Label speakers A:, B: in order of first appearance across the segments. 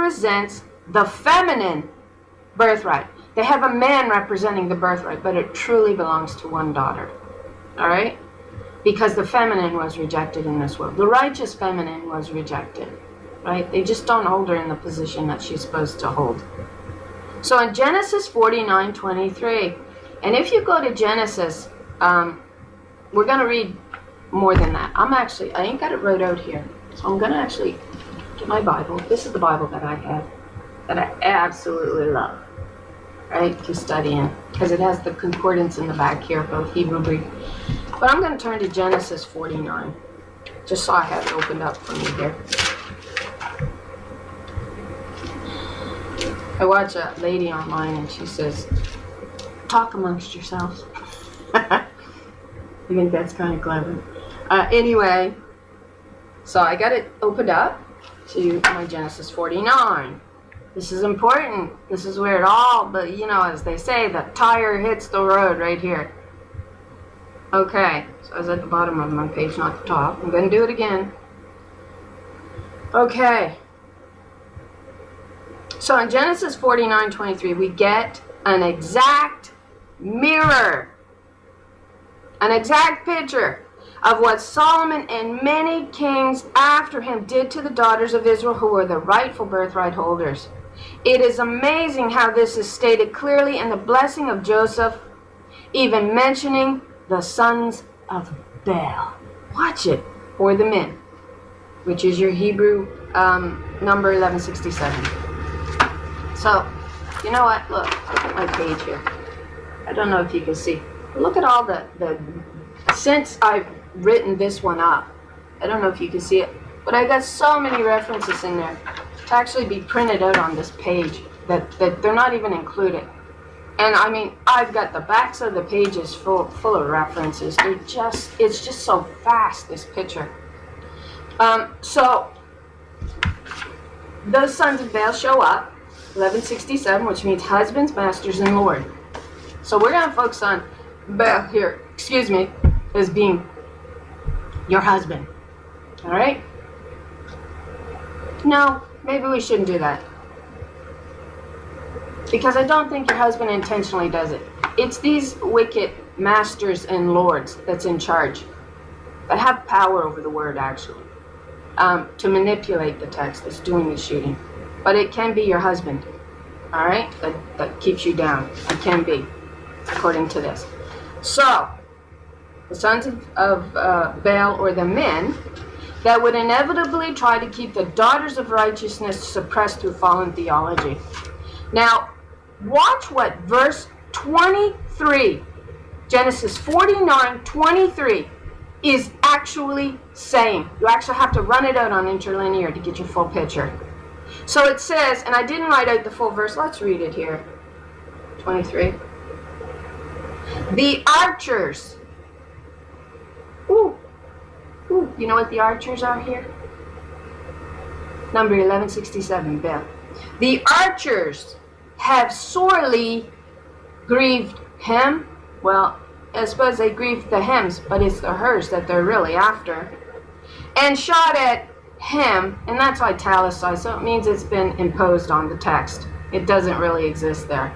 A: represents the feminine birthright. They have a man representing the birthright, but it truly belongs to one daughter. All right? Because the feminine was rejected in this world. The righteous feminine was rejected. Right? They just don't hold her in the position that she's supposed to hold. So in Genesis 49:23, and if you go to Genesis, we're going to read more than that. I ain't got it wrote out here. So I'm going to actually get my Bible. This is the Bible that I have, that I absolutely love, right, to study in, because it has the concordance in the back here, both Hebrew and Greek. But I'm going to turn to Genesis 49, just so I have it opened up for me here. I watch a lady online and she says, talk amongst yourselves. I think that's kind of clever. Anyway, so I got it opened up to my Genesis 49. This is important. This is where it all, but you know, as they say, the tire hits the road right here. Okay, so I was at the bottom of my page, not the top. I'm going to do it again. Okay. So in Genesis 49:23, we get an exact mirror, an exact picture of what Solomon and many kings after him did to the daughters of Israel who were the rightful birthright holders. It is amazing how this is stated clearly in the blessing of Joseph, even mentioning the sons of Baal. Watch it, or the men, which is your Hebrew number 1167. So, you know what? Look at my page here. I don't know if you can see. Look at all the since I've written this one up, I don't know if you can see it, but I got so many references in there to actually be printed out on this page that they're not even included. And I mean, I've got the backs of the pages full of references. It's just so fast, this picture. So those sons of Baal show up, 1167, which means husbands, masters, and Lord. So we're going to focus on Baal here, as being your husband. All right? No, maybe we shouldn't do that. Because I don't think your husband intentionally does it. It's these wicked masters and lords that's in charge, that have power over the word, actually, to manipulate the text that's doing the shooting. But it can be your husband, all right, that keeps you down. It can be, according to this. So, the sons of Baal, or the men, that would inevitably try to keep the daughters of righteousness suppressed through fallen theology. Now, watch what verse 23, Genesis 49:23, is actually saying. You actually have to run it out on interlinear to get your full picture. So it says, and I didn't write out the full verse, let's read it here. 23. The archers. Ooh, you know what the archers are here? Number 1167, Baal. The archers have sorely grieved him. Well, I suppose they grieved the hems, but it's the hers that they're really after. And shot at him, and that's italicized, so it means it's been imposed on the text. It doesn't really exist there.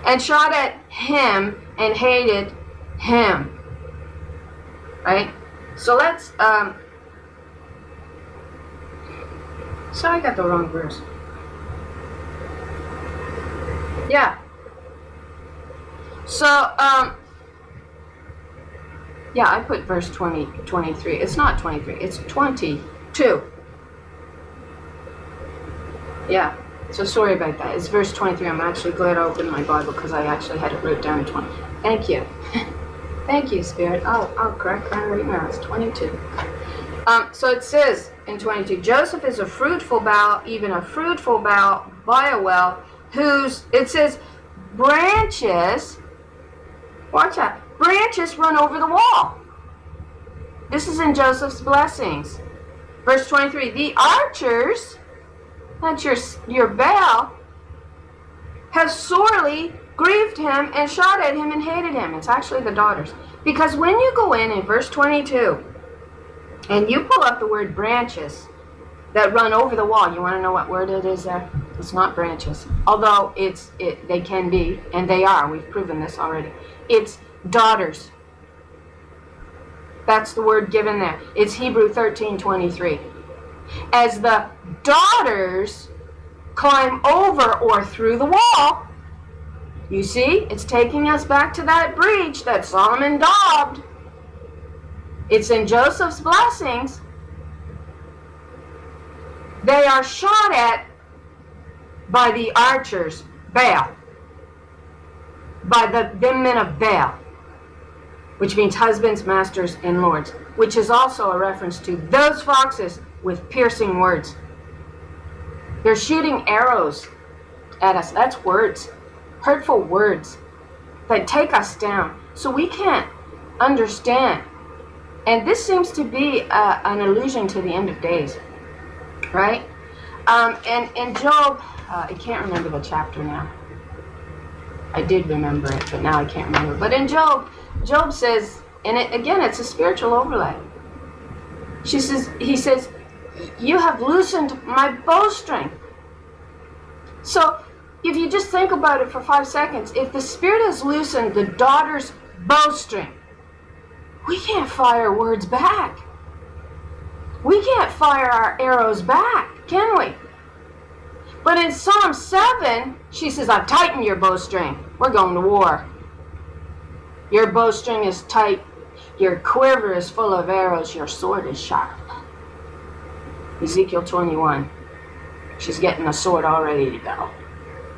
A: And shot at him and hated him. Right? So let's, so I got the wrong verse. Yeah. So, yeah, I put verse 23. It's not 23, it's 22. Yeah, so sorry about that. It's verse 23. I'm actually glad I opened my Bible because I actually had it wrote down in 20. Thank you. Thank you, Spirit. I'll correct that right now. It's 22. So it says in 22, Joseph is a fruitful bough, even a fruitful bough by a well, whose, it says, branches, watch out, branches run over the wall. This is in Joseph's blessings. Verse 23, the archers, that's your Baal, have sorely grieved him and shot at him and hated him. It's actually the daughters. Because when you go in verse 22 and you pull up the word branches, that run over the wall. You want to know what word it is there? It's not branches. Although they can be, and they are. We've proven this already. It's daughters. That's the word given there. It's Hebrew 13:23. As the daughters climb over or through the wall, you see, it's taking us back to that breach that Solomon daubed. It's in Joseph's blessings. They are shot at by the archers, Baal, by the men of Baal, which means husbands, masters, and lords, which is also a reference to those foxes with piercing words. They're shooting arrows at us. That's words, hurtful words that take us down. So we can't understand. And this seems to be an allusion to the end of days, right? And in Job, I can't remember the chapter now. I did remember it, but now I can't remember. But in Job says, and it's a spiritual overlay. He says, you have loosened my bowstring. So if you just think about it for 5 seconds, if the Spirit has loosened the daughter's bowstring, we can't fire words back. We can't fire our arrows back, can we? But in Psalm 7, she says, I've tightened your bowstring. We're going to war. Your bowstring is tight. Your quiver is full of arrows. Your sword is sharp. Ezekiel 21. She's getting a sword all ready to go.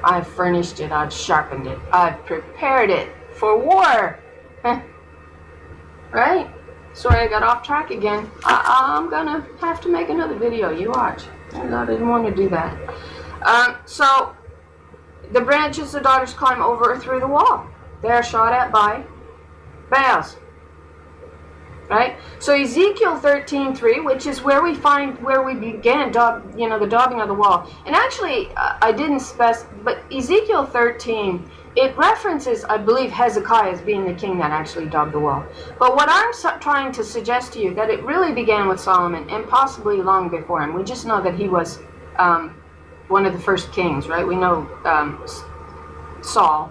A: I've furnished it. I've sharpened it. I've prepared it for war. Right? Sorry, I got off track again. I'm going to have to make another video. You watch. I didn't want to do that. So, the branches, the daughters climb over or through the wall. They are shot at by Baals. Right? So Ezekiel 13:3, which is where we began, the daubing of the wall. And actually, I didn't specify, but Ezekiel 13, it references, I believe, Hezekiah as being the king that actually daubed the wall. But what I'm trying to suggest to you, that it really began with Solomon, and possibly long before him. We just know that he was one of the first kings, right? We know Saul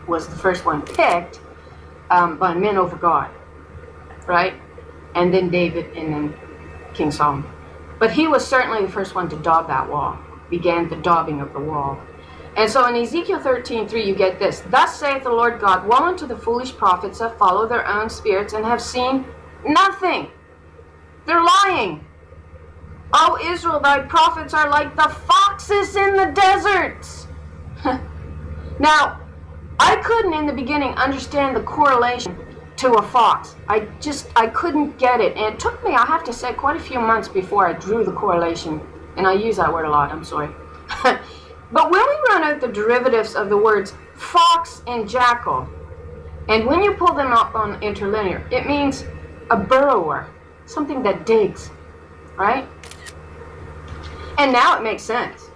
A: was the first one picked by men over God, right? And then David, and then King Solomon. But he was certainly the first one to daub that wall, began the daubing of the wall. And so in Ezekiel 13:3, you get this. Thus saith the Lord God, woe unto the foolish prophets that follow their own spirits and have seen nothing. They're lying. O Israel, thy prophets are like the foxes in the deserts. Now, I couldn't in the beginning understand the correlation to a fox. I couldn't get it. And it took me, I have to say, quite a few months before I drew the correlation. And I use that word a lot, I'm sorry. But when we run out the derivatives of the words fox and jackal, and when you pull them up on interlinear, it means a burrower, something that digs, right? And now it makes sense,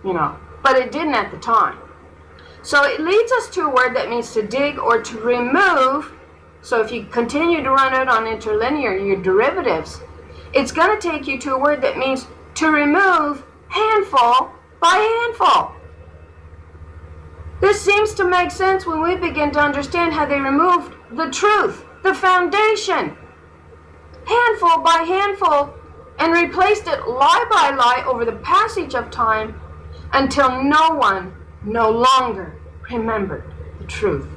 A: but it didn't at the time. So it leads us to a word that means to dig or to remove. So if you continue to run out on interlinear, your derivatives, it's going to take you to a word that means to remove handful by handful. This seems to make sense when we begin to understand how they removed the truth, the foundation, handful by handful, and replaced it lie by lie over the passage of time until no one no longer remembered the truth.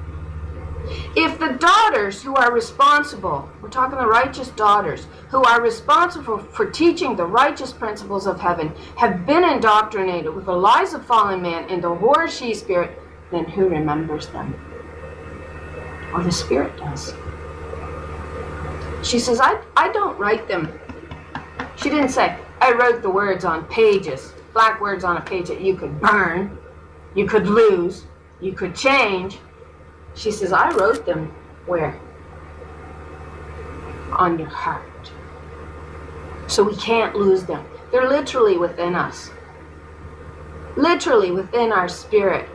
A: If the daughters who are responsible, we're talking the righteous daughters, who are responsible for teaching the righteous principles of heaven, have been indoctrinated with the lies of fallen man and the horror she-spirit, then who remembers them? Or the Spirit does. She says, I don't write them. She didn't say, I wrote the words on pages, black words on a page that you could burn, you could lose, you could change. She says, I wrote them where? On your heart. So we can't lose them. They're literally within us. Literally within our spirit.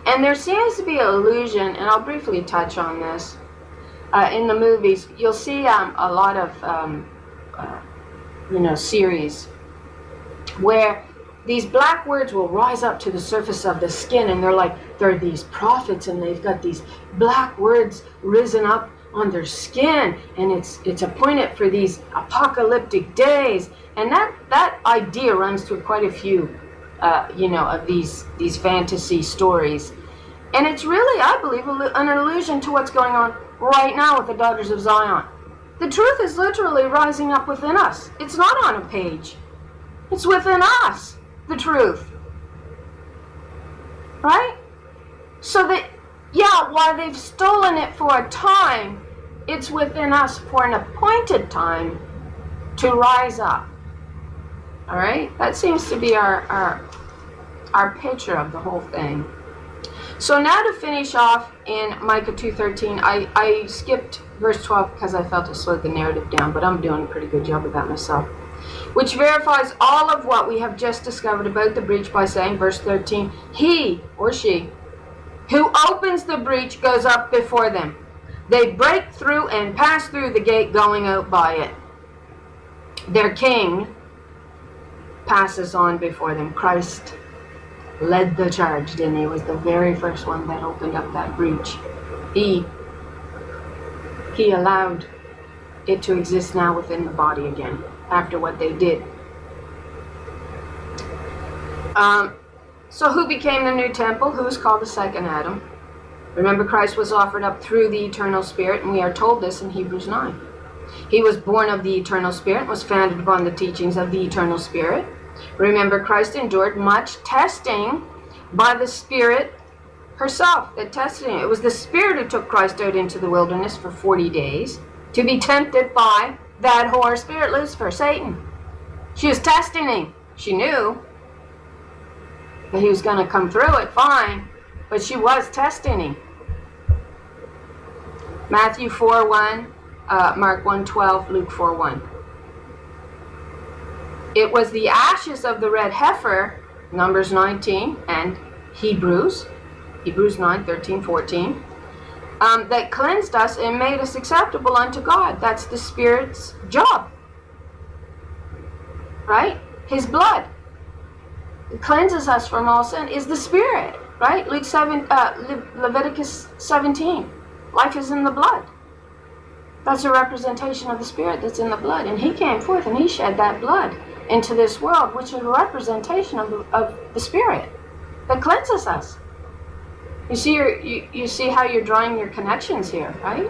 A: And there seems to be an illusion, and I'll briefly touch on this. In the movies, you'll see a lot of, series where these black words will rise up to the surface of the skin, and they're these prophets, and they've got these black words risen up on their skin, and it's appointed for these apocalyptic days. And that idea runs through quite a few of these fantasy stories. And it's really, I believe, an allusion to what's going on right now with the daughters of Zion. The truth is literally rising up within us. It's not on a page. It's within us, the truth. Right? So that, while they've stolen it for a time, it's within us for an appointed time to rise up. All right? That seems to be our picture of the whole thing. So now to finish off in Micah 2:13, I skipped verse 12 because I felt it slowed the narrative down, but I'm doing a pretty good job of that myself. Which verifies all of what we have just discovered about the breach by saying, verse 13, he or she who opens the breach goes up before them. They break through and pass through the gate going out by it. Their king passes on before them. Christ led the charge, didn't he? He was the very first one that opened up that breach. He allowed it to exist now within the body again after what they did. So who became the new temple? Who is called the second Adam? Remember, Christ was offered up through the eternal Spirit, and we are told this in Hebrews 9. He was born of the eternal Spirit, was founded upon the teachings of the eternal Spirit. Remember, Christ endured much testing by the Spirit herself that tested him. It was the Spirit who took Christ out into the wilderness for 40 days to be tempted by that whore spirit, Lucifer, Satan. She was testing him. She knew that he was going to come through it fine, but she was testing him. Matthew 4:1, Mark 1:12, Luke 4:1. It was the ashes of the red heifer, Numbers 19, and Hebrews 9, 13, 14, that cleansed us and made us acceptable unto God. That's the Spirit's job. Right? His blood. It cleanses us from all sin is the Spirit. Right? Leviticus 17. Life is in the blood. That's a representation of the Spirit that's in the blood. And he came forth and he shed that blood into this world, which is a representation of the Spirit that cleanses us. You see how you're drawing your connections here, right?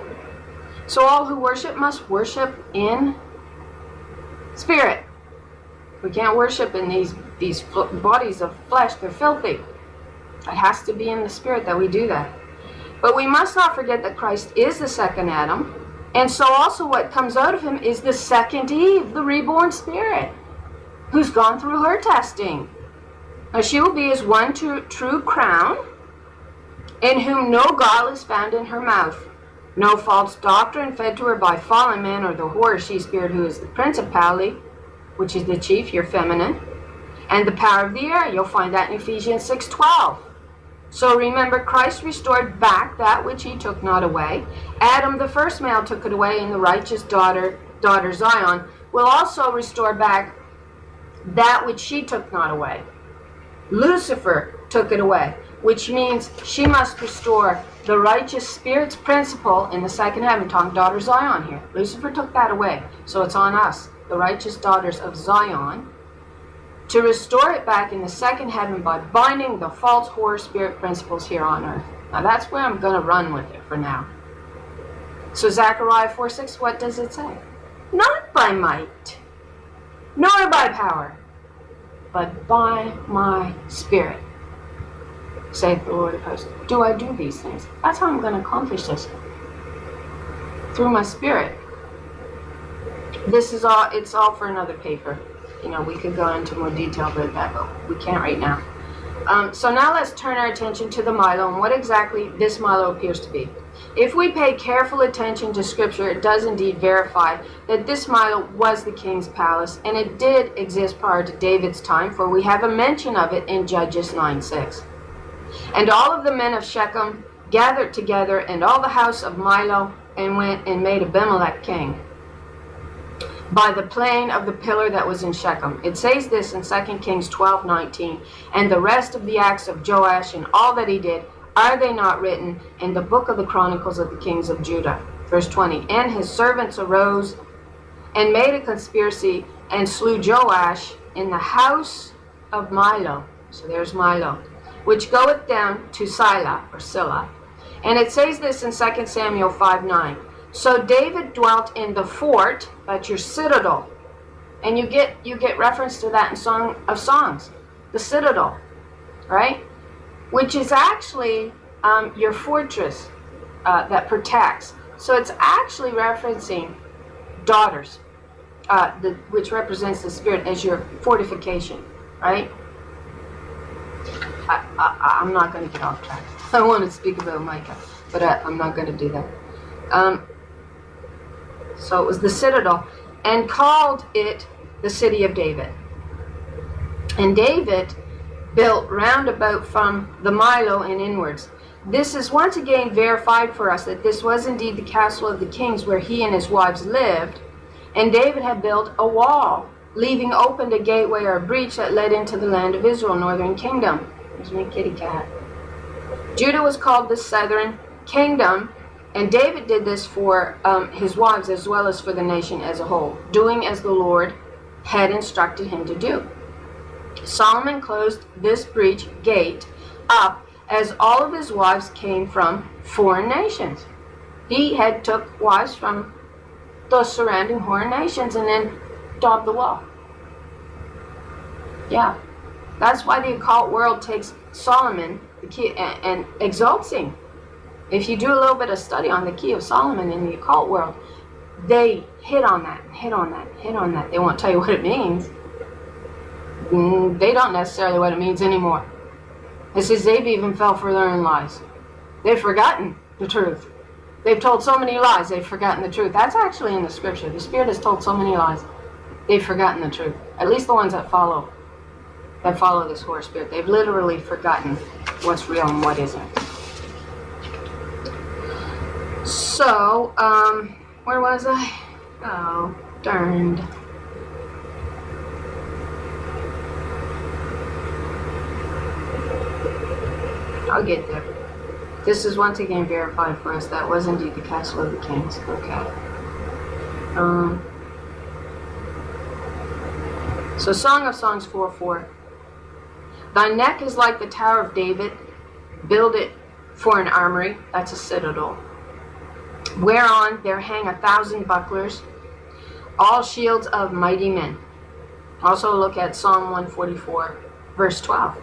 A: So all who worship must worship in spirit. We can't worship in these bodies of flesh. They're filthy. It has to be in the Spirit that we do that. But we must not forget that Christ is the second Adam, and so also what comes out of him is the second Eve, the reborn Spirit, who's gone through her testing. Now she will be as one true crown, in whom no guile is found in her mouth, no false doctrine fed to her by fallen men or the whore she-spirit who is the principality, which is the chief, your feminine, and the power of the air. You'll find that in Ephesians 6:12. So remember, Christ restored back that which he took not away. Adam, the first male, took it away, and the righteous daughter Zion, will also restore back that which she took not away. Lucifer took it away, which means she must restore the righteous Spirit's principle in the second heaven. Talking daughter Zion here. Lucifer took that away, so it's on us, the righteous daughters of Zion, to restore it back in the second heaven by binding the false whore spirit principles here on earth. Now that's where I'm going to run with it for now. So Zechariah 4:6, what does it say? Not by might, nor by power, but by my Spirit, saith the Lord of hosts. Do I do these things? That's how I'm going to accomplish this. Through my Spirit. This is all, it's all for another paper. We could go into more detail about that, but we can't right now. So now let's turn our attention to the Milo and what exactly this Milo appears to be. If we pay careful attention to Scripture, it does indeed verify that this Milo was the king's palace, and it did exist prior to David's time, for we have a mention of it in Judges 9:6. And all of the men of Shechem gathered together, and all the house of Milo, and went and made Abimelech king. by the plain of the pillar that was in Shechem. It says this in 2 Kings 12:19. And the rest of the acts of Joash and all that he did, are they not written in the book of the Chronicles of the kings of Judah? Verse 20. And his servants arose and made a conspiracy and slew Joash in the house of Milo. So there's Milo, which goeth down to Silla. And it says this in 2 Samuel 5:9. So David dwelt in the fort, that's your citadel. And you get reference to that in Song of Songs. The citadel, right? Which is actually your fortress that protects. So it's actually referencing daughters, which represents the Spirit as your fortification, right? I'm not going to get off track. I want to speak about Micah, but I'm not going to do that. So it was the citadel, and called it the city of David. And David built round about from the Milo and inwards. This is once again verified for us that this was indeed the castle of the kings where he and his wives lived. And David had built a wall, leaving open a gateway or a breach that led into the land of Israel, northern kingdom. There's my kitty cat. Judah was called the southern kingdom. And David did this for his wives as well as for the nation as a whole, doing as the Lord had instructed him to do. Solomon closed this breach gate up as all of his wives came from foreign nations. He had took wives from the surrounding foreign nations and then daubed the wall. Yeah, that's why the occult world takes Solomon the key, and exalts him. If you do a little bit of study on the key of Solomon in the occult world, they hit on that, hit on that, hit on that. They won't tell you what it means. They don't necessarily what it means anymore. It says they've even fell for their own lies. They've forgotten the truth. They've told so many lies, they've forgotten the truth. That's actually in the scripture. The Spirit has told so many lies, they've forgotten the truth. At least the ones that follow this Holy Spirit. They've literally forgotten what's real and what isn't. So, where was I? Oh, darned. I'll get there. This is once again verified for us. That was indeed the castle of the kings. Okay. So Song of Songs 4:4. Thy neck is like the Tower of David. Build it for an armory. That's a citadel. Whereon there hang 1,000 bucklers, all shields of mighty men. Also look at Psalm 144, verse 12.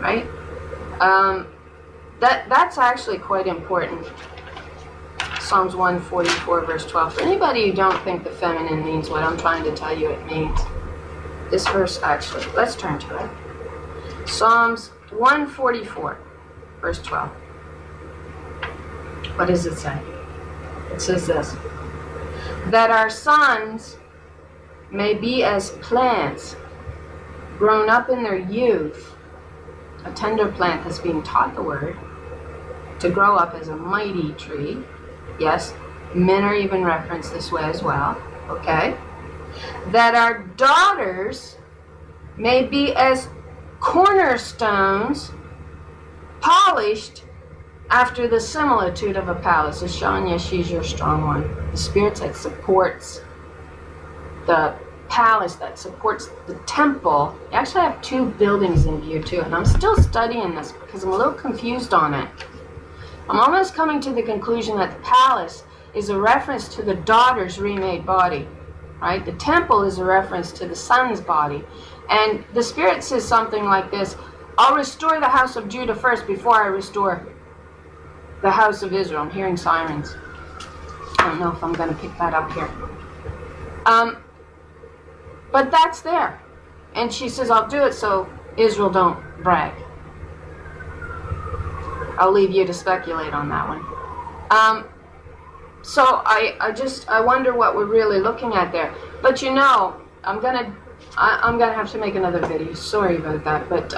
A: Right? That's actually quite important. Psalms 144, verse 12. For anybody who don't think the feminine means what I'm trying to tell you it means, this verse actually, let's turn to it. Psalms 144, verse 12. What does it say? It says this: that our sons may be as plants grown up in their youth, a tender plant that's being taught the word, to grow up as a mighty tree. Yes, men are even referenced this way as well. Okay? That our daughters may be as cornerstones, polished after the similitude of a palace. It's showing you she's your strong one. The spirit that supports the palace, that supports the temple. You actually have two buildings in view too, and I'm still studying this because I'm a little confused on it. I'm almost coming to the conclusion that the palace is a reference to the daughter's remade body, right? The temple is a reference to the son's body. And the Spirit says something like this: I'll restore the house of Judah first before I restore the house of Israel. I'm hearing sirens. I don't know if I'm going to pick that up here. But that's there. And she says, I'll do it so Israel don't brag. I'll leave you to speculate on that one. So I wonder what we're really looking at there. But you know, I'm gonna have to make another video. Sorry about that. But